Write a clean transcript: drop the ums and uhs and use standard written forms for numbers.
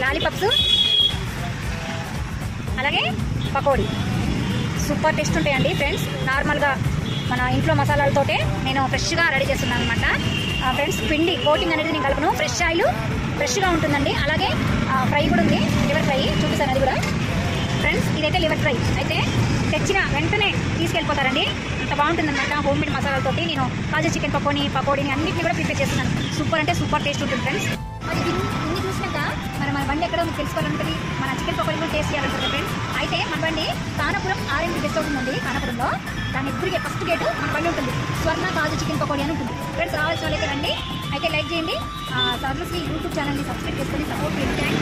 Lollipops, అలాగే pakodi. Super taste ఉంటాయండి friends. నార్మల్గా మన ఇంట్లో మసాలాలతోటే నేను ఫ్రెష్గా రెడీ చేస్తున్నాను అనమాట ఫ్రెండ్స్. పిండి కోటింగ్ అనేది నేను కలుపును. ఫ్రెష్ ఆయిల్ ఫ్రెష్గా ఉంటుందండి. అలాగే ఫ్రై కూడా ఉంది, లివర్ ఫ్రై చూపిస్తాను అది కూడా ఫ్రెండ్స్. ఇదైతే లివర్ ఫ్రై అయితే తెచ్చిన వెంటనే తీసుకెళ్ళిపోతారండి. అంత బాగుంటుందన్నమాట. హోమ్ మేడ్ మసాలాలతోటి నేను కాజు చికెన్ పకోడీని అన్నింటినీ కూడా ప్రిపేర్ చేస్తున్నాను. సూపర్ అంటే సూపర్ టేస్ట్ ఉంటుంది ఫ్రెండ్స్. మరి ఇన్ని చూసినాక మన బండి ఎక్కడో మీకు తెలుసుకోవాలంటుంది, మన చికెన్ పకోడీ కూడా టేస్ట్ చేయాలంటుంది ఫ్రెండ్స్. అయితే మన బండి కానపురం ఆరెంజ్ గెస్ట్ హౌస్ ఉంది కానపురంలో. దాని ఎదురుగా ఫస్ట్ గేటు మన బండి ఉంటుంది. స్వర్ణ కాజు చికెన్ పకోడీ అని ఉంటుంది ఫ్రెండ్స్. రావాల్సిన వాళ్ళైతే రండి. అయితే లైక్ చేయండి, సర్వశ్రీ యూట్యూబ్ ఛానల్ని సబ్స్క్రైబ్ చేసుకొని సపోర్ట్ చేయండి.